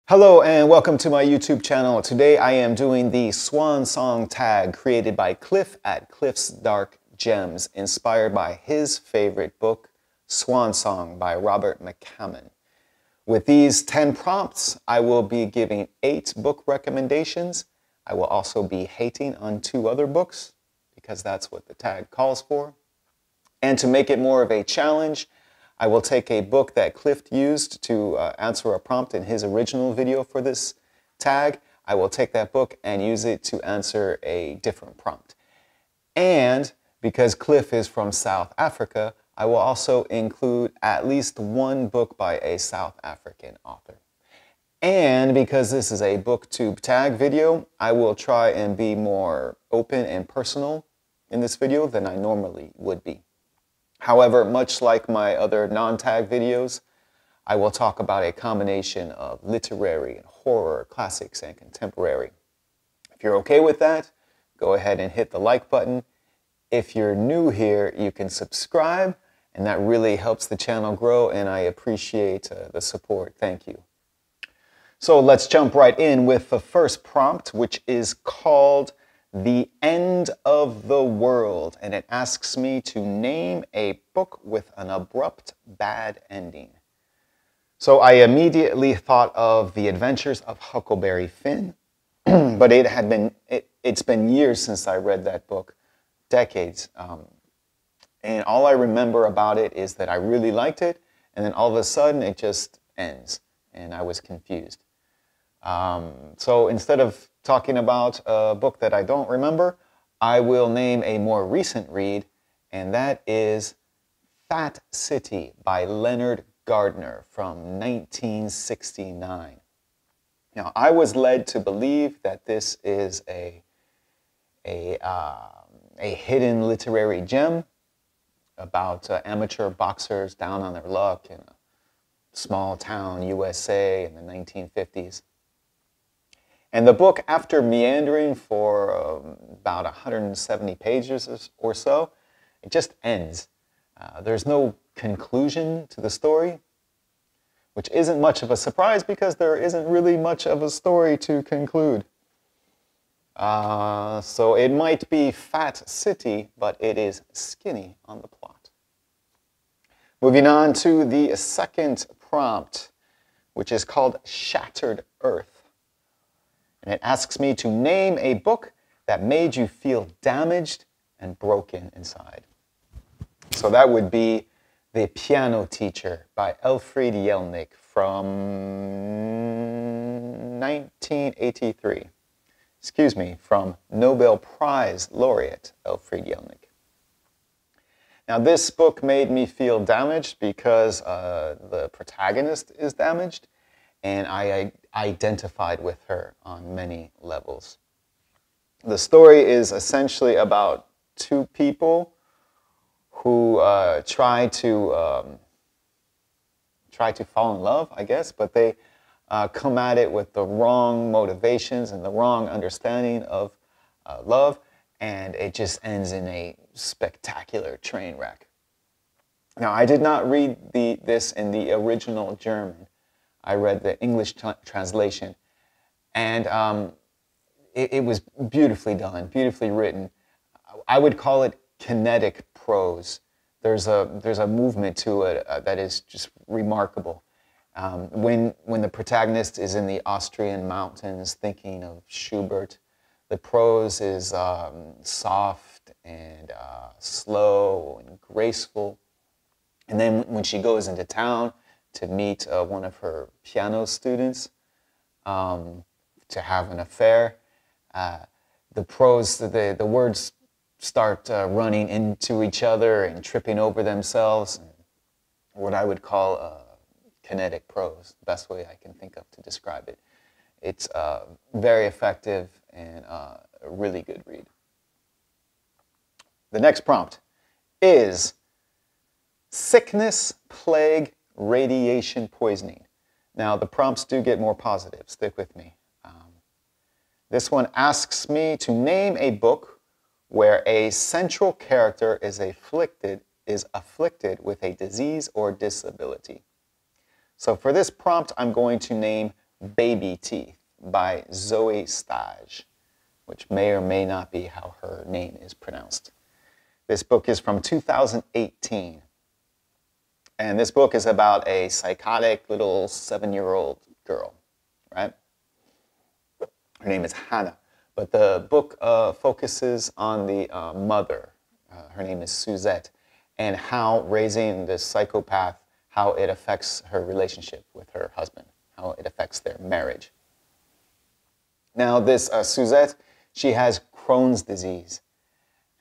Hello and welcome to my YouTube channel. Today I am doing the Swan Song tag created by Cliff at Cliff's Dark Gems, inspired by his favorite book, Swan Song by Robert McCammon. With these 10 prompts, I will be giving 8 book recommendations. I will also be hating on 2 other books because that's what the tag calls for. And to make it more of a challenge, I will take a book that Cliff used to answer a prompt in his original video for this tag. I will take that book and use it to answer a different prompt. And because Cliff is from South Africa, I will also include at least 1 book by a South African author. And because this is a booktube tag video, I will try and be more open and personal in this video than I normally would be. However, much like my other non-tag videos, I will talk about a combination of literary and horror, classics and contemporary. If you're okay with that, go ahead and hit the like button. If you're new here, you can subscribe, and that really helps the channel grow, and I appreciate the support. Thank you. So let's jump right in with the first prompt, which is called The End of the World, and it asks me to name a book with an abrupt bad ending. So I immediately thought of The Adventures of Huckleberry Finn, but it's been years since I read that book, decades. And all I remember about it is that I really liked it, and then all of a sudden it just ends, and I was confused. So instead of talking about a book that I don't remember, I will name a more recent read, and that is Fat City by Leonard Gardner from 1969. Now, I was led to believe that this is a hidden literary gem about amateur boxers down on their luck in a small town USA in the 1950s. And the book, after meandering for about 170 pages or so, it just ends. There's no conclusion to the story, which isn't much of a surprise because there isn't really much of a story to conclude. So it might be Fat City, but it is skinny on the plot. Moving on to the second prompt, which is called Shattered Earth. And it asks me to name a book that made you feel damaged and broken inside. So that would be The Piano Teacher by Elfriede Jelinick from 1983. Excuse me, from Nobel Prize laureate Elfriede Jelinick. Now this book made me feel damaged because the protagonist is damaged, and I identified with her on many levels. The story is essentially about 2 people who try to fall in love, I guess, but they come at it with the wrong motivations and the wrong understanding of love, and it just ends in a spectacular train wreck. Now, I did not read this in the original German. I read the English translation, and it was beautifully done, beautifully written. I would call it kinetic prose. There's a movement to it that is just remarkable. When the protagonist is in the Austrian mountains thinking of Schubert, the prose is soft and slow and graceful. And then when she goes into town to meet one of her piano students, to have an affair, the prose, the words start running into each other and tripping over themselves. What I would call kinetic prose, the best way I can think of to describe it. It's very effective and a really good read. The next prompt is Sickness, Plague, Radiation, Poisoning. Now, the prompts do get more positive. Stick with me. This one asks me to name a book where a central character is afflicted with a disease or disability. So for this prompt, I'm going to name Baby Teeth by Zoje Stage, which may or may not be how her name is pronounced. This book is from 2018. And this book is about a psychotic little 7-year-old girl, right? Her name is Hannah. But the book focuses on the mother. Her name is Suzette. And how raising this psychopath, how it affects her relationship with her husband, how it affects their marriage. Now this Suzette, she has Crohn's disease.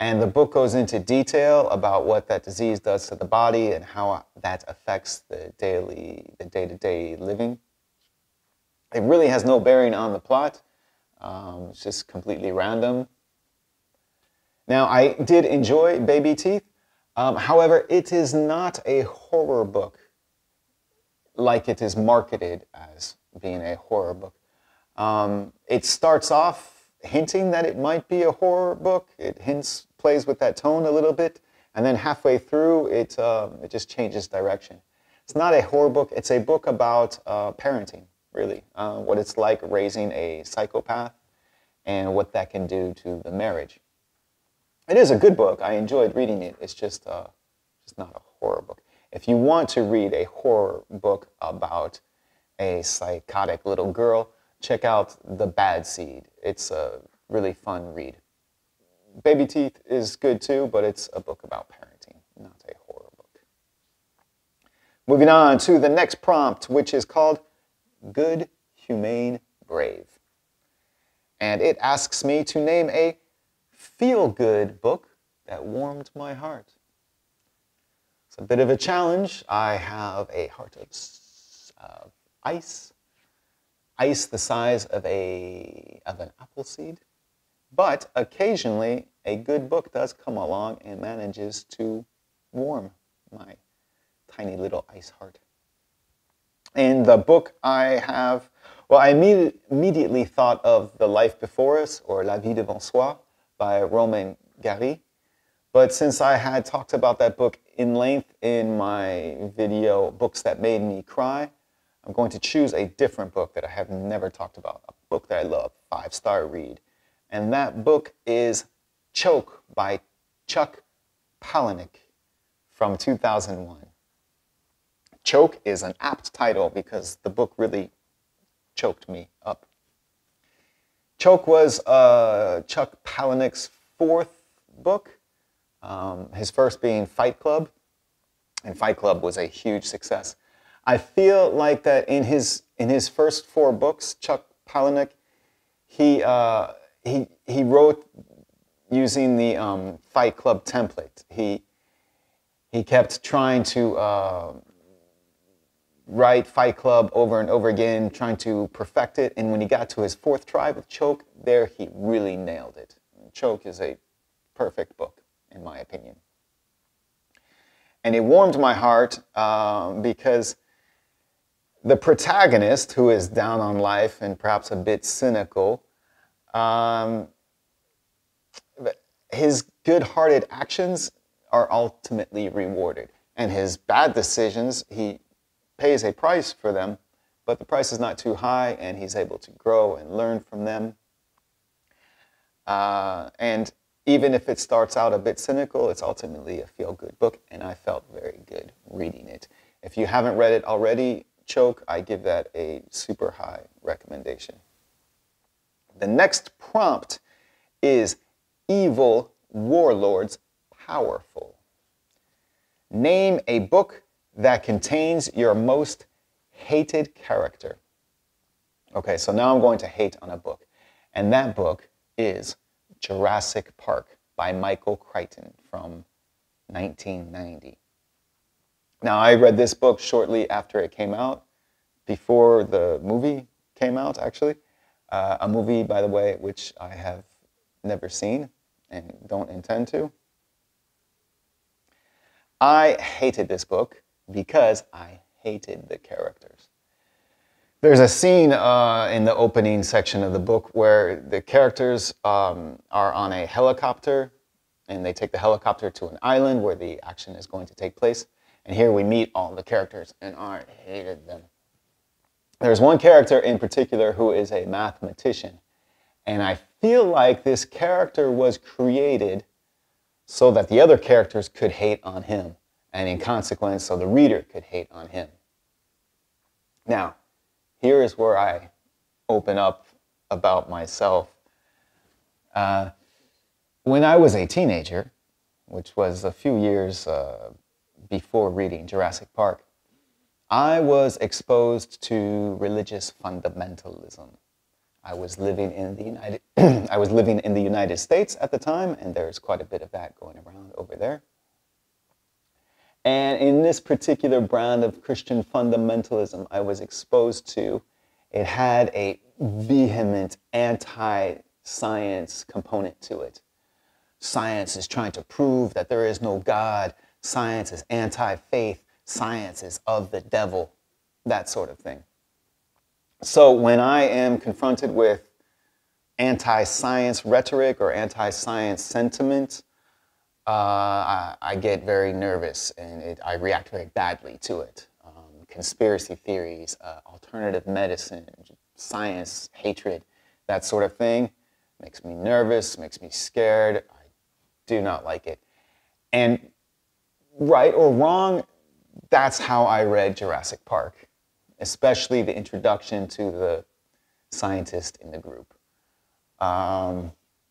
And the book goes into detail about what that disease does to the body and how that affects the day-to-day living. It really has no bearing on the plot. It's just completely random. Now, I did enjoy Baby Teeth. However, it is not a horror book like it is marketed as being a horror book. It starts off hinting that it might be a horror book. It plays with that tone a little bit, and then halfway through, it just changes direction. It's not a horror book. It's a book about parenting, really, what it's like raising a psychopath and what that can do to the marriage. It is a good book. I enjoyed reading it. It's just not a horror book. If you want to read a horror book about a psychotic little girl, check out The Bad Seed. It's a really fun read. Baby Teeth is good too, but it's a book about parenting, not a horror book. Moving on to the next prompt, which is called Good, Humane, Brave. And it asks me to name a feel-good book that warmed my heart. It's a bit of a challenge. I have a heart of ice. Ice the size of an apple seed. But occasionally, a good book does come along and manages to warm my tiny little ice heart. And the book I have, well, I immediately thought of The Life Before Us, or La Vie Devant Soi, by Romain Gary. But since I had talked about that book in length in my video, Books That Made Me Cry, I'm going to choose a different book that I have never talked about, a book that I love, 5-star read. And that book is Choke by Chuck Palahniuk from 2001. Choke is an apt title because the book really choked me up. Choke was Chuck Palahniuk's 4th book, his first being Fight Club, and Fight Club was a huge success. I feel like that in his first 4 books, Chuck Palahniuk, he wrote using the Fight Club template. He kept trying to write Fight Club over and over again, trying to perfect it. And when he got to his 4th try with Choke, there he really nailed it. Choke is a perfect book, in my opinion. And it warmed my heart because the protagonist, who is down on life and perhaps a bit cynical, his good-hearted actions are ultimately rewarded. And his bad decisions, he pays a price for them, but the price is not too high, and he's able to grow and learn from them. And even if it starts out a bit cynical, it's ultimately a feel-good book, and I felt very good reading it. If you haven't read it already, Choke, I give that a super high recommendation. The next prompt is Evil Warlords Powerful. Name a book that contains your most hated character. Okay, so now I'm going to hate on a book. And that book is Jurassic Park by Michael Crichton from 1990. Now, I read this book shortly after it came out, before the movie came out, actually. A movie, by the way, which I have never seen and don't intend to. I hated this book because I hated the characters. There's a scene in the opening section of the book where the characters are on a helicopter, and they take the helicopter to an island where the action is going to take place. And here we meet all the characters, and I hated them. there's one character in particular who is a mathematician. And I feel like this character was created so that the other characters could hate on him. And in consequence, so the reader could hate on him. Now, here is where I open up about myself. When I was a teenager, which was a few years before reading Jurassic Park, I was exposed to religious fundamentalism. I was living in the United States at the time, and there's quite a bit of that going around over there. And in this particular brand of Christian fundamentalism I was exposed to, it had a vehement anti-science component to it. Science is trying to prove that there is no God. Science is anti-faith. Science is of the devil. That sort of thing. So when I am confronted with anti-science rhetoric or anti-science sentiment, I get very nervous and I react very badly to it. Conspiracy theories, alternative medicine, science, hatred, that sort of thing makes me nervous, makes me scared. I do not like it. And right or wrong, that's how I read Jurassic Park, especially the introduction to the scientist in the group.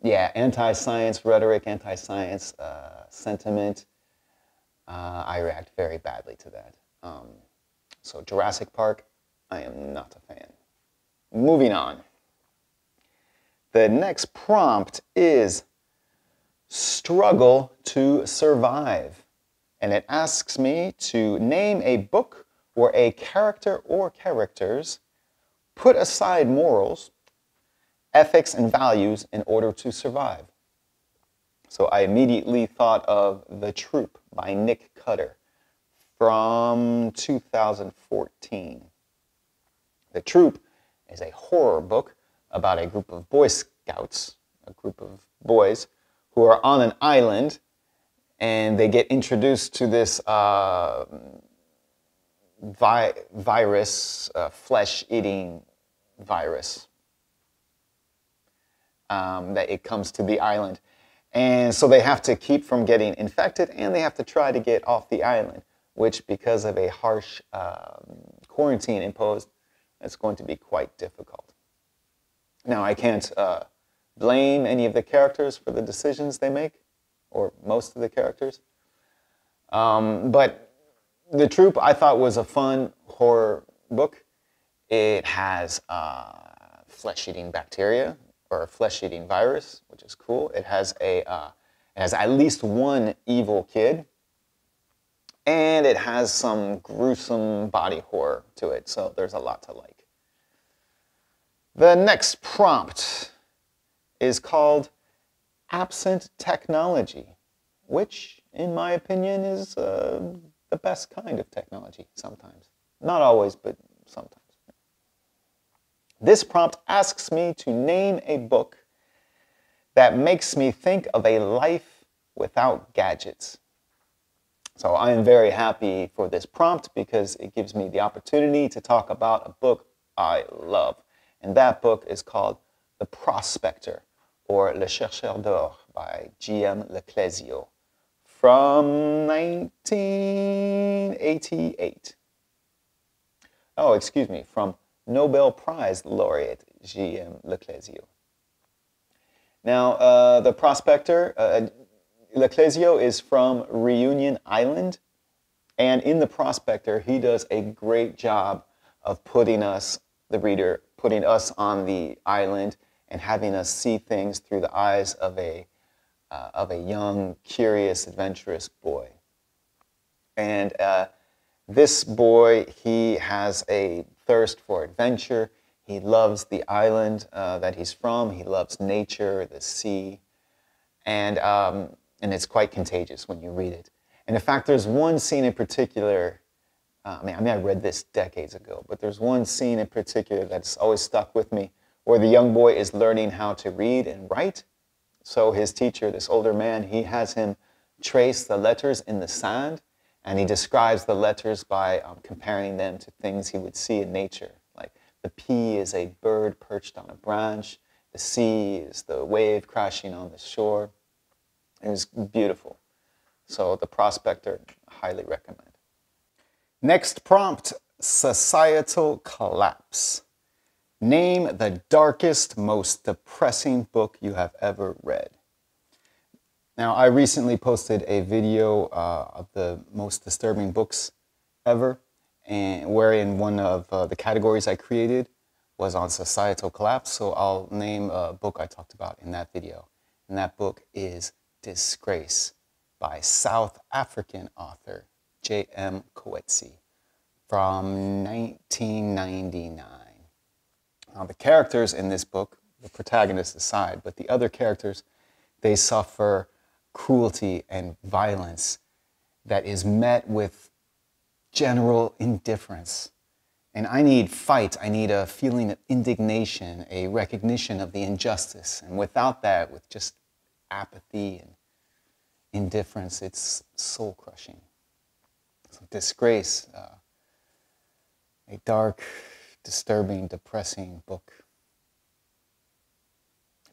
Yeah, anti-science rhetoric, anti-science sentiment, I react very badly to that. So Jurassic Park, I am not a fan. Moving on. The next prompt is struggle to survive. And it asks me to name a book where a character or characters put aside morals, ethics, and values in order to survive. So I immediately thought of The Troop by Nick Cutter from 2014. The Troop is a horror book about a group of Boy Scouts, a group of boys who are on an island, and they get introduced to this virus, flesh-eating virus, that it comes to the island. And so they have to keep from getting infected, and they have to try to get off the island, which, because of a harsh quarantine imposed, it's going to be quite difficult. Now, I can't blame any of the characters for the decisions they make, or most of the characters. But The Troop, I thought, was a fun horror book. It has flesh-eating bacteria, or a flesh-eating virus, which is cool. It has at least one evil kid, and it has some gruesome body horror to it, so there's a lot to like. The next prompt is called Absent Technology, which, in my opinion, is the best kind of technology sometimes. Not always, but sometimes. This prompt asks me to name a book that makes me think of a life without gadgets. So I am very happy for this prompt because it gives me the opportunity to talk about a book I love. And that book is called The Prospector, or Le Chercheur d'Or by G.M. Clezio from 1988. Oh, excuse me, from Nobel Prize laureate G.M. Clezio. Now, The Prospector, Clezio is from Reunion Island, and in The Prospector, he does a great job of putting us, the reader, putting us on the island and having us see things through the eyes of a young, curious, adventurous boy. And this boy, he has a thirst for adventure. He loves the island that he's from. He loves nature, the sea, and it's quite contagious when you read it. And in fact, there's one scene in particular. I read this decades ago, but there's one scene in particular that's always stuck with me, where the young boy is learning how to read and write. So his teacher, this older man, he has him trace the letters in the sand, and he describes the letters by comparing them to things he would see in nature, like The P is a bird perched on a branch. The C is the wave crashing on the shore. It was beautiful. So the Prospector, highly recommend. Next prompt, societal collapse. Name the darkest, most depressing book you have ever read. Now, I recently posted a video of the most disturbing books ever, and wherein one of the categories I created was on societal collapse. So I'll name a book I talked about in that video. And that book is Disgrace by South African author J.M. Coetzee from 1999. Now, the characters in this book, the protagonist aside, but the other characters, they suffer cruelty and violence that is met with general indifference. And I need fight. I need a feeling of indignation, a recognition of the injustice. And without that, with just apathy and indifference, it's soul-crushing. So Disgrace, a dark, disturbing, depressing book.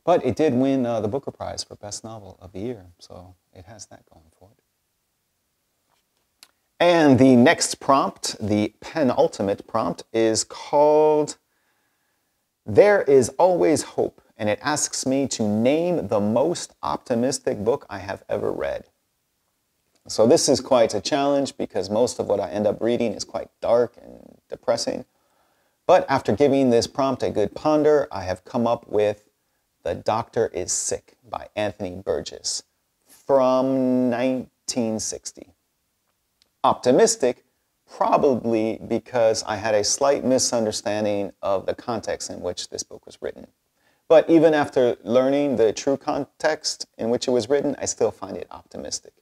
But it did win the Booker Prize for Best Novel of the Year, so it has that going for it. And the next prompt, the penultimate prompt, is called There Is Always Hope, and it asks me to name the most optimistic book I have ever read. So this is quite a challenge because most of what I end up reading is quite dark and depressing. But after giving this prompt a good ponder, I have come up with The Doctor is Sick by Anthony Burgess from 1960. Optimistic, probably because I had a slight misunderstanding of the context in which this book was written. But even after learning the true context in which it was written, I still find it optimistic.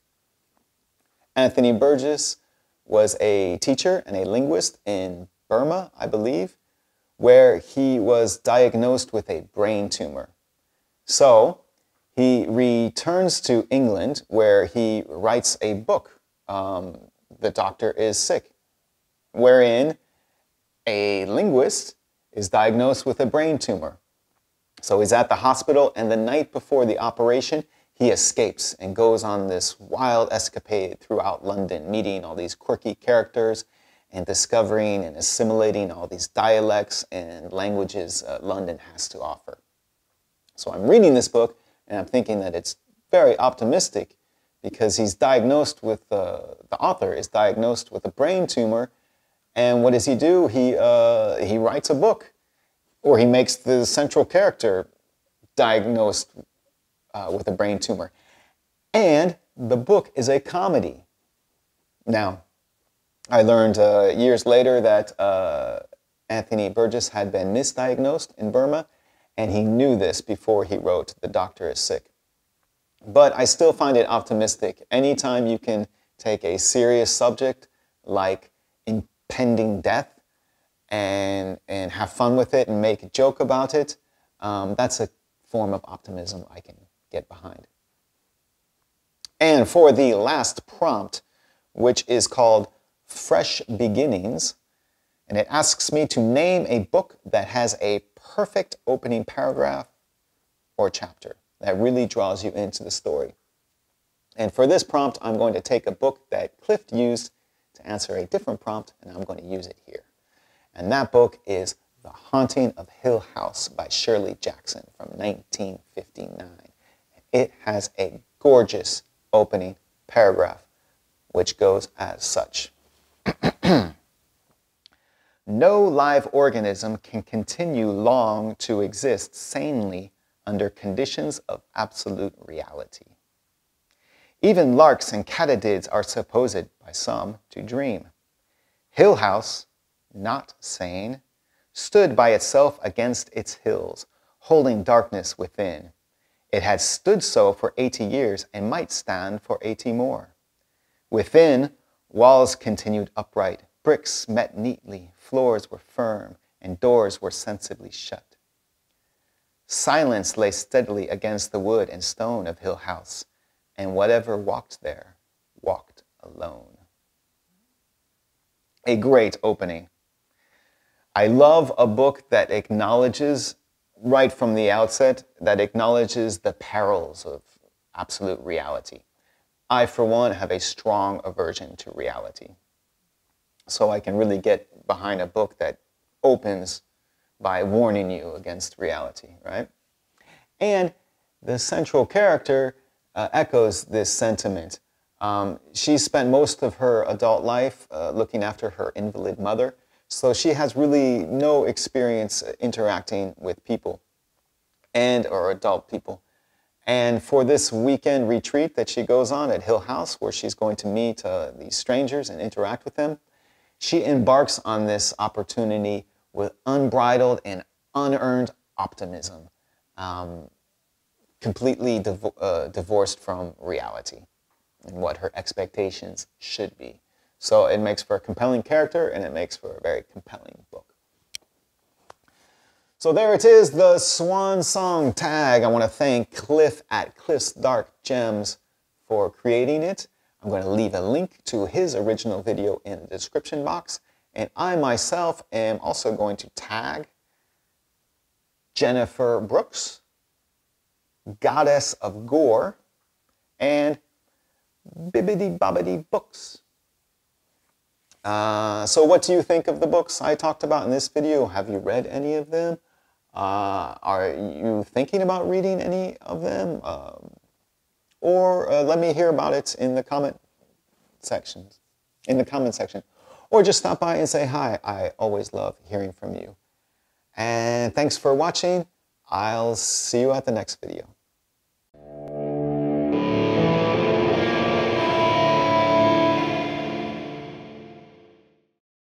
Anthony Burgess was a teacher and a linguist in Burma, I believe, where he was diagnosed with a brain tumor. So he returns to England where he writes a book, The Doctor is Sick, wherein a linguist is diagnosed with a brain tumor. So he's at the hospital, and the night before the operation, he escapes and goes on this wild escapade throughout London, meeting all these quirky characters and discovering and assimilating all these dialects and languages London has to offer. So I'm reading this book, and I'm thinking that it's very optimistic because he's diagnosed with, the author is diagnosed with a brain tumor, and what does he do? He writes a book, or he makes the central character diagnosed with a brain tumor. And the book is a comedy. Now, I learned years later that Anthony Burgess had been misdiagnosed in Burma, and he knew this before he wrote The Doctor is Sick. But I still find it optimistic. Anytime you can take a serious subject like impending death and have fun with it and make a joke about it, that's a form of optimism I can get behind. And for the last prompt, which is called Fresh Beginnings, and it asks me to name a book that has a perfect opening paragraph or chapter that really draws you into the story. And for this prompt, I'm going to take a book that Cliff used to answer a different prompt, and I'm going to use it here. And that book is The Haunting of Hill House by Shirley Jackson from 1959. It has a gorgeous opening paragraph, which goes as such. No live organism can continue long to exist sanely under conditions of absolute reality. Even larks and katydids are supposed by some to dream. Hill House, not sane, stood by itself against its hills, holding darkness within. It had stood so for 80 years and might stand for 80 more. Within, walls continued upright, bricks met neatly, floors were firm, and doors were sensibly shut. Silence lay steadily against the wood and stone of Hill House, and whatever walked there walked alone. A great opening. I love a book that acknowledges, right from the outset, that acknowledges the perils of absolute reality. I, for one, have a strong aversion to reality. So I can really get behind a book that opens by warning you against reality, right? And the central character echoes this sentiment. She spent most of her adult life looking after her invalid mother, so she has really no experience interacting with people or adult people. And for this weekend retreat that she goes on at Hill House, where she's going to meet these strangers and interact with them, she embarks on this opportunity with unbridled and unearned optimism, completely divorced from reality and what her expectations should be. So it makes for a compelling character, and it makes for a very compelling book. So there it is, the Swan Song tag. I want to thank Cliff at Cliff's Dark Gems for creating it. I'm going to leave a link to his original video in the description box. And I myself am also going to tag Jennifer Brooks, Goddess of Gore, and Bibbidi Bobbidi Books. So what do you think of the books I talked about in this video? Have you read any of them? Are you thinking about reading any of them? Or let me hear about it in the comment section. Or just stop by and say hi. I always love hearing from you. And thanks for watching. I'll see you at the next video.